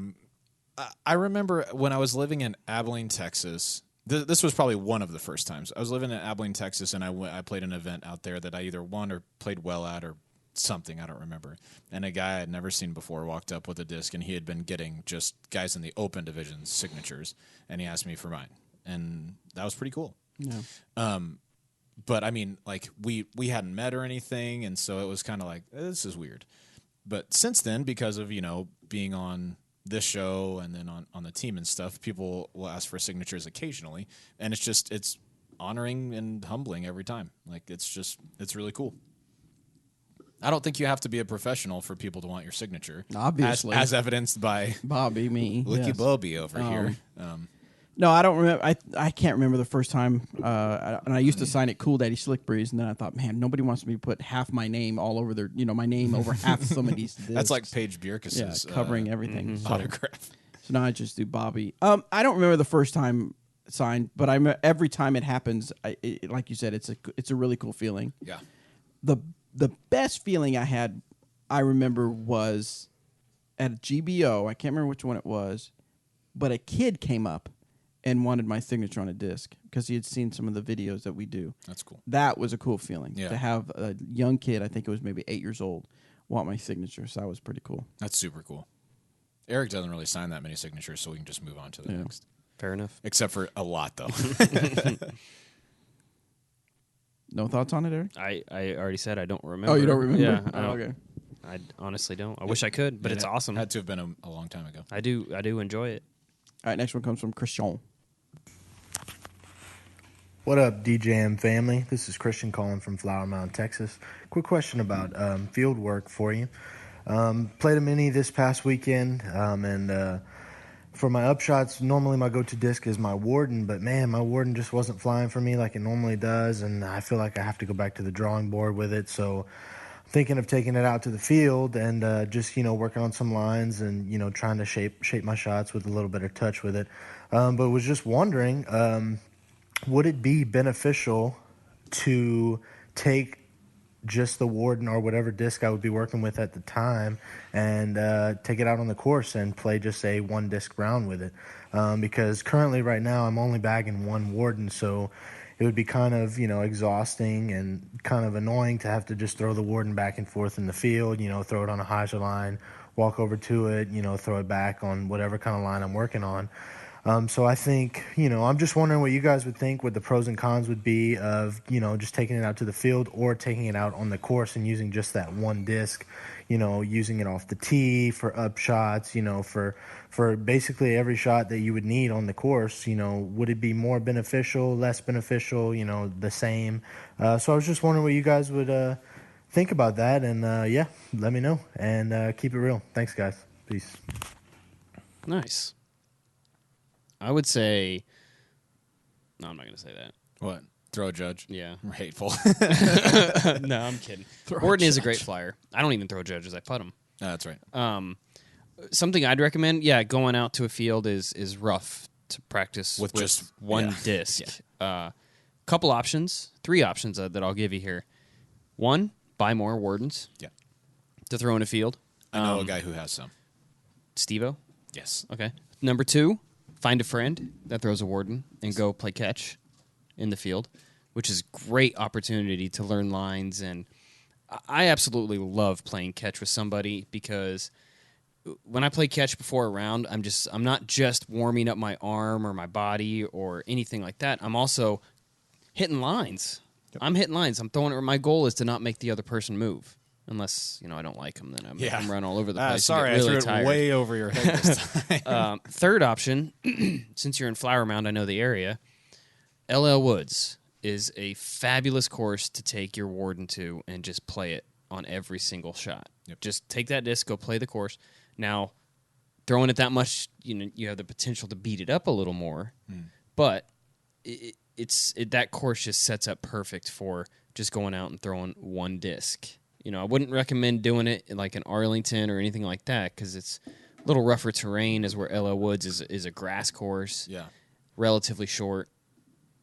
I remember when I was living in Abilene, Texas. This was probably one of the first times. I was living in Abilene, Texas, and I played an event out there that I either won or played well at or something. I don't remember. And a guy I had never seen before walked up with a disc, and he had been getting just guys in the open division signatures, and he asked me for mine. And that was pretty cool. Yeah. But I mean, like we hadn't met or anything, and so it was kind of like, this is weird. But since then, because of being on this show and then on the team and stuff, people will ask for signatures occasionally, and it's honoring and humbling every time. Like it's really cool. I don't think you have to be a professional for people to want your signature. Obviously, as evidenced by Bobby, me, Licky yes. Bobby over here. No, I don't remember. I can't remember the first time. And I used to sign at Cool Daddy Slick Breeze, and then I thought, man, nobody wants me to put half my name all over their, my name over half somebody's discs. That's like Paige Bjerkes' covering everything. So, autograph. so now I just do Bobby. I don't remember the first time signed, but every time it happens, like you said, it's a really cool feeling. Yeah. The best feeling I had, I remember, was at a GBO. I can't remember which one it was, but a kid came up and wanted my signature on a disc because he had seen some of the videos that we do. That's cool. That was a cool feeling. Yeah. To have a young kid, I think it was maybe 8 years old, want my signature. So that was pretty cool. That's super cool. Eric doesn't really sign that many signatures, so we can just move on to the next. Fair enough. Except for a lot, though. No thoughts on it, Eric? I already said I don't remember. Oh, you don't remember? Yeah. Oh, okay. I honestly don't. I wish I could, but it's awesome. Had to have been a long time ago. I do enjoy it. All right, next one comes from Christian. What up, DJM family? This is Christian calling from Flower Mound, Texas. Quick question about field work for you. Played a mini this past weekend, and for my upshots, normally my go-to disc is my Warden, but man, my Warden just wasn't flying for me like it normally does, and I feel like I have to go back to the drawing board with it, so I'm thinking of taking it out to the field and just, working on some lines and, trying to shape my shots with a little bit of touch with it. But was just wondering, would it be beneficial to take just the Warden or whatever disc I would be working with at the time and take it out on the course and play just a one disc round with it? Because currently right now I'm only bagging one Warden, so it would be kind of, exhausting and kind of annoying to have to just throw the Warden back and forth in the field, throw it on a Haja line, walk over to it, throw it back on whatever kind of line I'm working on. So I think, I'm just wondering what you guys would think, what the pros and cons would be of, just taking it out to the field or taking it out on the course and using just that one disc, using it off the tee for up shots, for basically every shot that you would need on the course. Would it be more beneficial, less beneficial, the same? So I was just wondering what you guys would think about that. And, yeah, let me know and keep it real. Thanks, guys. Peace. Nice. I would say... No, I'm not going to say that. What? Throw a judge? Yeah. We're hateful. No, I'm kidding. Warden is a great flyer. I don't even throw judges. I putt them. Oh, that's right. Something I'd recommend, going out to a field is rough to practice with just one disc. Couple options, 3 options that I'll give you here. 1, buy more Wardens to throw in a field. I know a guy who has some. Steve-O? Yes. Okay. Number 2, find a friend that throws a Warden and go play catch in the field, which is great opportunity to learn lines. And I absolutely love playing catch with somebody because when I play catch before a round, I'm not just warming up my arm or my body or anything like that. I'm also hitting lines. Yep. I'm hitting lines. I'm throwing it. My goal is to not make the other person move. Unless, I don't like them, then I'm running all over the place. Sorry, really I threw tired. it way over your head this time. Third option, since you're in Flower Mound, I know the area, LL Woods is a fabulous course to take your Warden to and just play it on every single shot. Yep. Just take that disc, go play the course. Now, throwing it that much, you have the potential to beat it up a little more. But that course just sets up perfect for just going out and throwing one disc. I wouldn't recommend doing it in like in Arlington or anything like that because it's a little rougher terrain, as where L.O. Woods is a grass course, relatively short.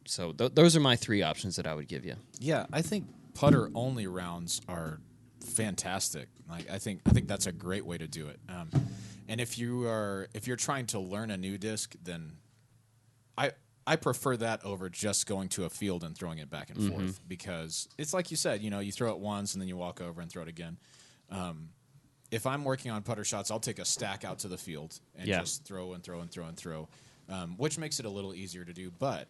So those are my 3 options that I would give you. Yeah, I think putter only rounds are fantastic. Like I think that's a great way to do it. And if you're trying to learn a new disc, then I prefer that over just going to a field and throwing it back and forth, because it's like you said, you throw it once and then you walk over and throw it again. If I'm working on putter shots, I'll take a stack out to the field and just throw and throw and throw and throw, which makes it a little easier to do. But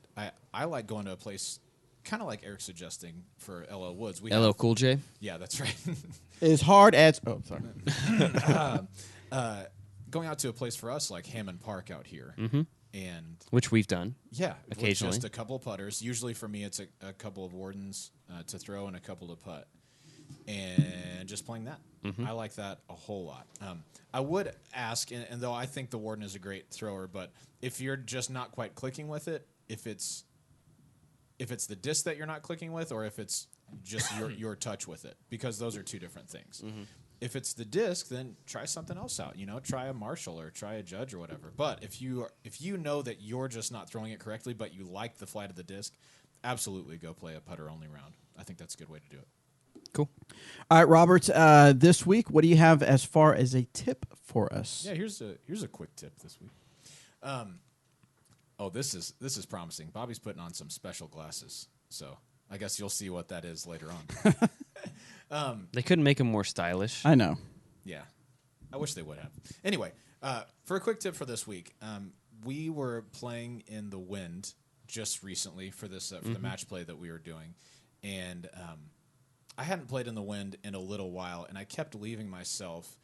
I like going to a place kind of like Eric's suggesting for L.O. Woods. LL Cool J? Yeah, that's right. As hard as... Oh, sorry. Going out to a place for us like Hammond Park out here. And which we've done. Yeah. Occasionally. With just a couple of putters. Usually for me it's a couple of Wardens to throw and a couple to putt. And just playing that. I like that a whole lot. I would ask, and though I think the Warden is a great thrower, but if you're just not quite clicking with it, if it's the disc that you're not clicking with, or if it's just your touch with it, because those are 2 different things. If it's the disc, then try something else out. Try a Marshall or try a Judge or whatever. But if you know that you're just not throwing it correctly, but you like the flight of the disc, absolutely go play a putter only round. I think that's a good way to do it. Cool. All right, Robert. This week, what do you have as far as a tip for us? Yeah, here's a quick tip this week. This is promising. Bobby's putting on some special glasses, so I guess you'll see what that is later on. They couldn't make them more stylish. I know. Yeah, I wish they would have. Anyway, for a quick tip for this week, we were playing in the wind just recently for this for the match play that we were doing, and I hadn't played in the wind in a little while, and I kept leaving myself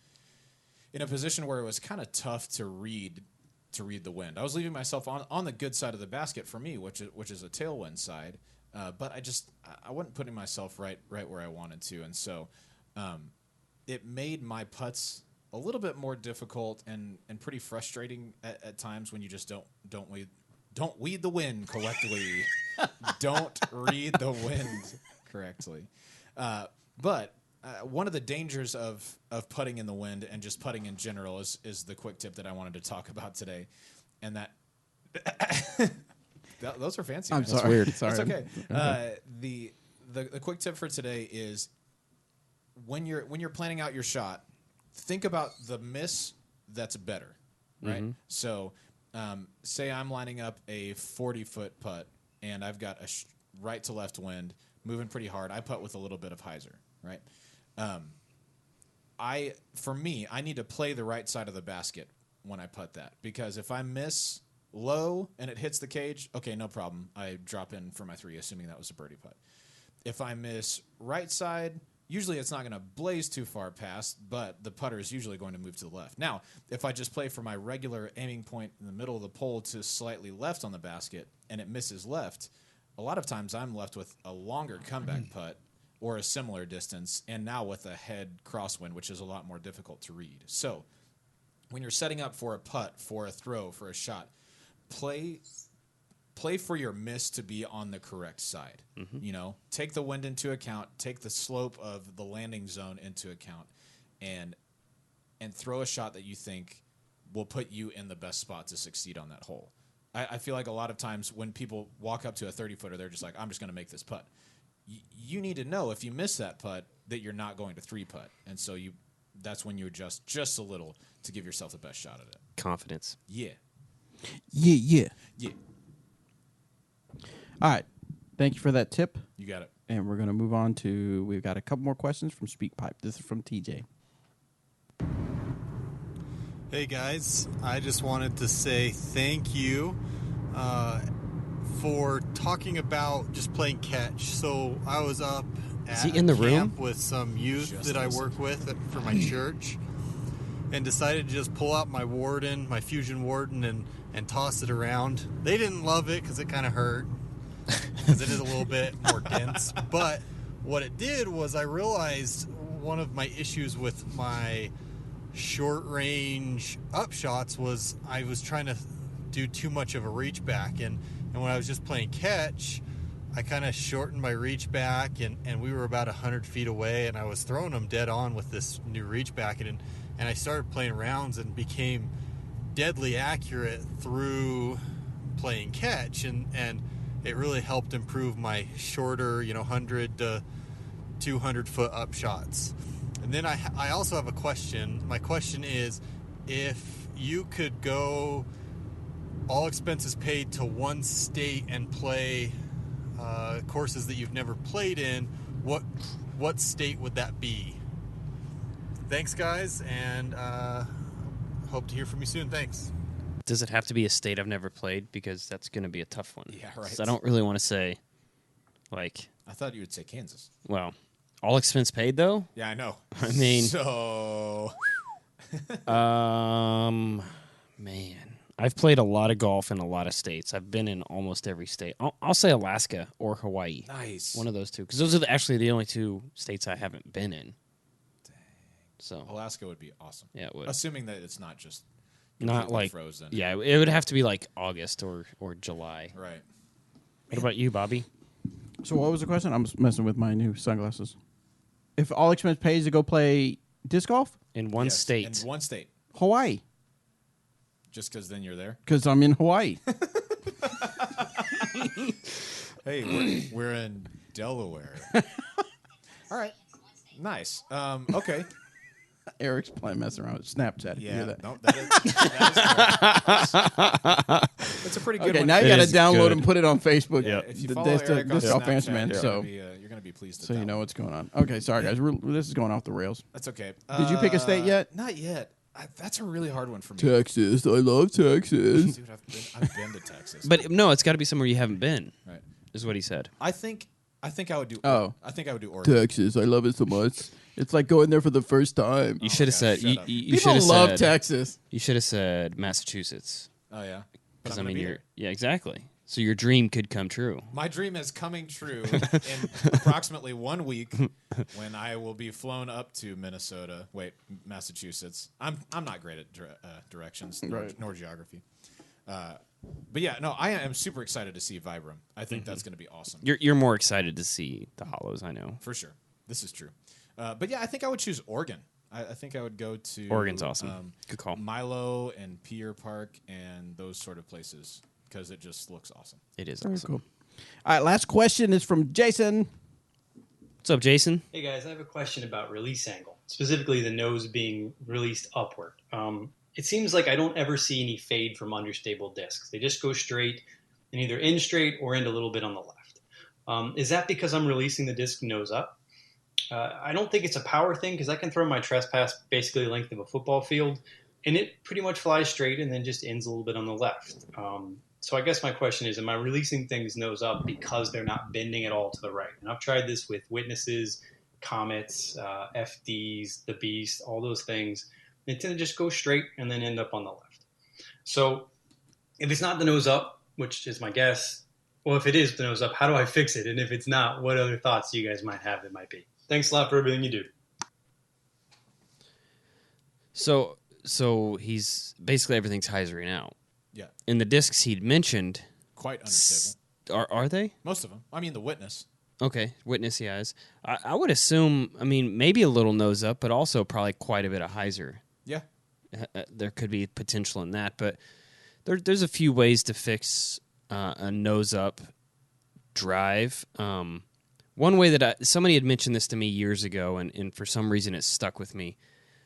in a position where it was kind of tough to read the wind. I was leaving myself on the good side of the basket for me, which is a tailwind side. But I wasn't putting myself right where I wanted to, and so it made my putts a little bit more difficult and pretty frustrating at times when you just don't weed the wind correctly. Don't read the wind correctly. But one of the dangers of putting in the wind and just putting in general is the quick tip that I wanted to talk about today, and that. Those are fancy. I'm man. sorry. That's weird. Sorry. That's okay. The quick tip for today is when you're planning out your shot, think about the miss that's better, right? So, say I'm lining up a 40-foot putt and I've got a right to left wind moving pretty hard. I putt with a little bit of hyzer, right? I need to play the right side of the basket when I putt that, because if I miss low and it hits the cage, okay, no problem. I drop in for my 3, assuming that was a birdie putt. If I miss right side, usually it's not going to blaze too far past, but the putter is usually going to move to the left. Now, if I just play for my regular aiming point in the middle of the pole to slightly left on the basket and it misses left, a lot of times I'm left with a longer comeback putt or a similar distance, and now with a head crosswind, which is a lot more difficult to read. So when you're setting up for a putt, for a throw, for a shot, play for your miss to be on the correct side. Take the wind into account, take the slope of the landing zone into account, and throw a shot that you think will put you in the best spot to succeed on that hole. I feel like a lot of times when people walk up to a 30-footer, they're just like, I'm just going to make this putt. You need to know if you miss that putt that you're not going to 3-putt, and so that's when you adjust just a little to give yourself the best shot at it. Confidence. Yeah. Yeah. All right. Thank you for that tip. You got it. And we're going to move on to, we've got a couple more questions from SpeakPipe. This is from TJ. Hey guys, I just wanted to say thank you for talking about just playing catch. So I was up at he in the camp room? with some youth that I work with for my church, and decided to just pull out my Warden, my Fusion Warden, and toss it around. They didn't love it because it kind of hurt, because it is a little bit more dense. But what it did was I realized one of my issues with my short range upshots was I was trying to do too much of a reach back, and when I was just playing catch, I kind of shortened my reach back, and we were about 100 feet away, and I was throwing them dead on with this new reach back, and I started playing rounds and became deadly accurate through playing catch, and it really helped improve my shorter, 100 to 200 foot up shots. And then I also have a question. My question is, if you could go all expenses paid to one state and play courses that you've never played in, what state would that be? Thanks, guys, and hope to hear from you soon. Thanks. Does it have to be a state I've never played? Because that's going to be a tough one. Yeah, right. So I don't really want to say, like... I thought you would say Kansas. Well, all expense paid, though? Yeah, I know. I mean... So... man. I've played a lot of golf in a lot of states. I've been in almost every state. I'll say Alaska or Hawaii. Nice. One of those two. Because those are actually the only two states I haven't been in. Dang. So Alaska would be awesome. Yeah, it would. Assuming that it's not just not like frozen. Yeah, it would have to be like August or July. Right. What about you, Bobby? So what was the question? I'm messing with my new sunglasses. If all expense pays to go play disc golf in one state, in one state, Hawaii. Just because then you're there? Because I'm in Hawaii. Hey, we're in Delaware. All right. Nice. Okay. Eric's playing messing around with Snapchat. Yeah. Hear that? No, that is It's a pretty good okay, one. now you got to download and put it on Facebook. Yeah. If you The follow Disc Eric on Golf Snapchat, Answer Man. So you're going to be pleased. So you know what's going on. Okay, sorry guys. This is going off the rails. That's okay. Did you pick a state yet? Not yet. That's a really hard one for me. Texas. I love Texas. Dude, I've been to Texas. But no, it's got to be somewhere you haven't been. Right. Is what he said. I think I would do. Oh. I think I would do Oregon. Texas. I love it so much. It's like going there for the first time. You should have said. You People should have love said, Texas. You should have said Massachusetts. Oh yeah. Because I mean, exactly. So your dream could come true. My dream is coming true in approximately 1 week when I will be flown up to Massachusetts. I'm not great at directions nor geography. But yeah, no, I am super excited to see Vibram. I think that's going to be awesome. You're more excited to see the Hollows, I know. For sure. This is true. But yeah, I think I would choose Oregon. I think I would go to... Oregon's awesome. Good call. Milo and Pier Park and those sort of places because it just looks awesome. It is Very awesome. cool. All right, last question is from Jason. What's up, Jason? Hey guys, I have a question about release angle, specifically the nose being released upward. It seems like I don't ever see any fade from understable discs. They just go straight and either in straight or end a little bit on the left. Is that because I'm releasing the disc nose up? I don't think it's a power thing because I can throw my trespass basically the length of a football field and it pretty much flies straight and then just ends a little bit on the left. So I guess my question is, am I releasing things nose up because they're not bending at all to the right? And I've tried this with Witnesses, Comets, FDs, the Beast, all those things. They tend to just go straight and then end up on the left. So if it's not the nose up, which is my guess, well, if it is the nose up, how do I fix it? And if it's not, what other thoughts you guys might have it might be? Thanks a lot for everything you do. So he's basically everything's hyzering out. Yeah. And the discs he'd mentioned, quite unstable. Are they? Most of them. I mean, the Witness. Okay, Witness he has. I would assume, I mean, maybe a little nose up, but also probably quite a bit of hyzer. Yeah. There could be potential in that, but there's a few ways to fix a nose up drive. One way that somebody had mentioned this to me years ago, and for some reason it stuck with me.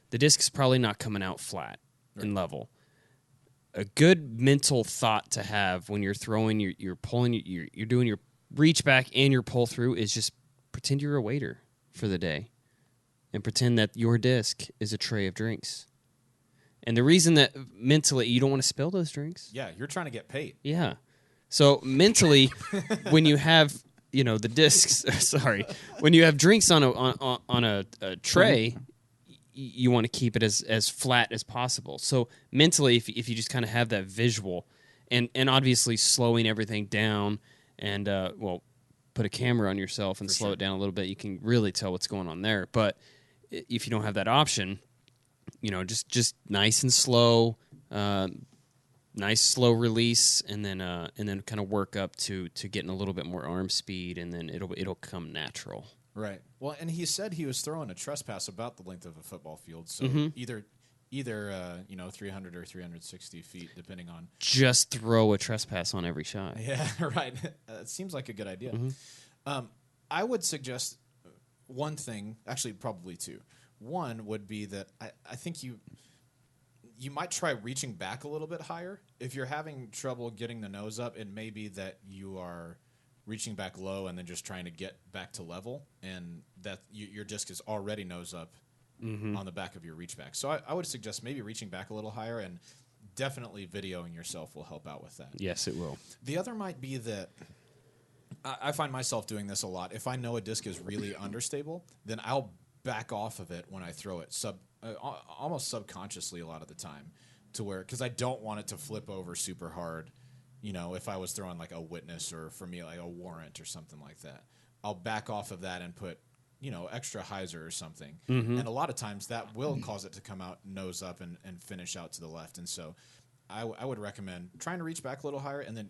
The disc's probably not coming out flat and level. A good mental thought to have when you're throwing, you're pulling, you're doing your reach back and your pull through is just pretend you're a waiter for the day, and pretend that your disc is a tray of drinks. And the reason that mentally you don't want to spill those drinks. Yeah, you're trying to get paid. Yeah. So mentally, when you have the discs, when you have drinks on a tray, you want to keep it as flat as possible. So mentally, if you just kind of have that visual, and obviously slowing everything down, and put a camera on yourself and slow it down a little bit, you can really tell what's going on there. But if you don't have that option, just nice and slow, nice slow release, and then kind of work up to getting a little bit more arm speed, and then it'll come natural. Right. Well, and he said he was throwing a trespass about the length of a football field, so either 300 or 360 feet, depending on. Just throw a trespass on every shot. Yeah, right. It seems like a good idea. I would suggest one thing, actually probably two. One would be that I think you might try reaching back a little bit higher. If you're having trouble getting the nose up, it may be that you are reaching back low and then just trying to get back to level, and that your disc is already nose up on the back of your reach back. So I would suggest maybe reaching back a little higher, and definitely videoing yourself will help out with that. Yes, it will. The other might be that I find myself doing this a lot. If I know a disc is really understable, then I'll back off of it when I throw it almost subconsciously a lot of the time, to where, because I don't want it to flip over super hard. If I was throwing like a Witness, or for me like a Warrant or something like that, I'll back off of that and put extra hyzer or something. And a lot of times that will cause it to come out nose up and finish out to the left. And so I would recommend trying to reach back a little higher and then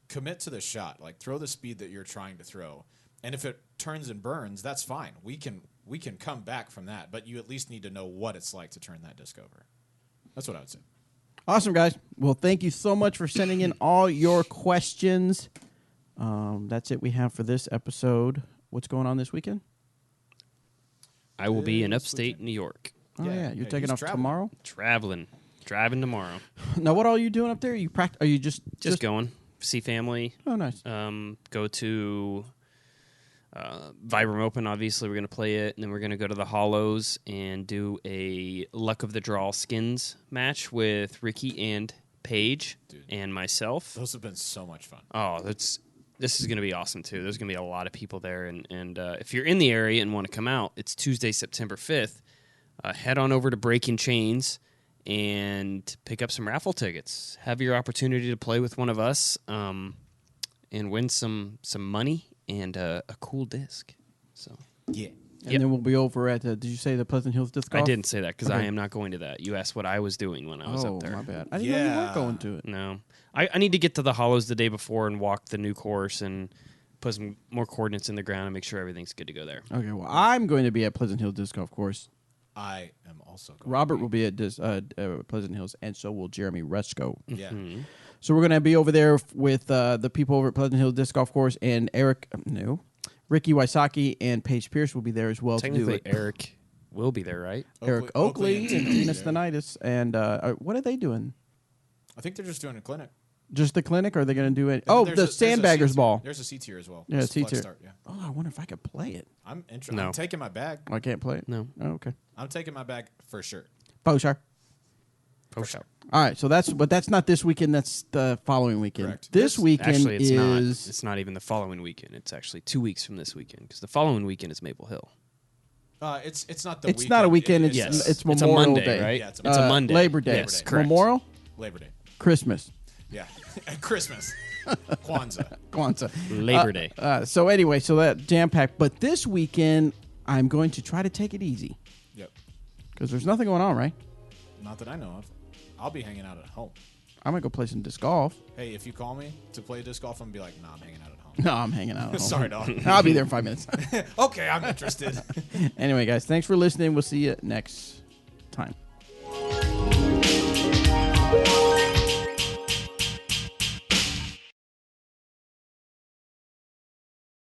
commit to the shot. Like, throw the speed that you're trying to throw. And if it turns and burns, that's fine. We can come back from that, but you at least need to know what it's like to turn that disc over. That's what I would say. Awesome, guys. Well, thank you so much for sending in all your questions. That's it we have for this episode. What's going on this weekend? I will be in upstate New York. Oh, yeah. You're taking off tomorrow? Driving tomorrow. Now, what are you doing up there? Are you just going, see family. Oh, nice. Go to Vibram Open, obviously. We're going to play it, and then we're going to go to the Hollows and do a Luck of the Draw skins match with Ricky and Paige and myself. Those have been so much fun. Oh, this is going to be awesome, too. There's going to be a lot of people there, and if you're in the area and want to come out, it's Tuesday, September 5th. Head on over to Breaking Chains and pick up some raffle tickets. Have your opportunity to play with one of us and win some money and a cool disc. So yeah. And then we'll be over at, did you say the Pleasant Hills Disc Golf? I didn't say that because I am not going to that. You asked what I was doing when I was up there. Oh, my bad. I didn't know you weren't going to it. No. I need to get to the Hollows the day before and walk the new course and put some more coordinates in the ground and make sure everything's good to go there. Okay, well, I'm going to be at Pleasant Hills Disc Golf Course. I am also going. Robert will be at Pleasant Hills, and so will Jeremy Rusko. Yeah. Mm-hmm. So we're going to be over there with the people over at Pleasant Hills Disc Golf Course, and Ricky Wysocki and Paige Pierce will be there as well. Technically, Eric will be there, right? Eric Oakley and Tina Stenitis. And what are they doing? I think they're just doing a clinic. Just the clinic, or are they going to do it? Oh, the Sandbaggers Ball. There's a C tier as well. Yeah, C tier. Yeah. Oh, I wonder if I could play it. I'm interested. No. I'm taking my bag. I can't play it? No. Oh, okay. I'm taking my bag for sure. For sure. All right, so that's not this weekend. That's the following weekend. Correct. This weekend actually, it's is not. It's not even the following weekend. It's actually 2 weeks from this weekend because the following weekend is Maple Hill. It's not the. It's weekend. not a weekend. It's Memorial a Monday, Day, right? Yeah, it's a Monday. Labor Day. Yes, correct. Memorial. Labor Day. Christmas. Yeah, and Christmas. Kwanzaa. Labor Day. So anyway, so that jam packed. But this weekend, I'm going to try to take it easy. Yep. Because there's nothing going on, right? Not that I know of. I'll be hanging out at home. I'm gonna go play some disc golf. Hey, if you call me to play disc golf, I'm gonna be like, nah, I'm hanging out at home. No, I'm hanging out at home. Sorry, dog. I'll be there in 5 minutes. Okay, I'm interested. Anyway, guys, thanks for listening. We'll see you next time.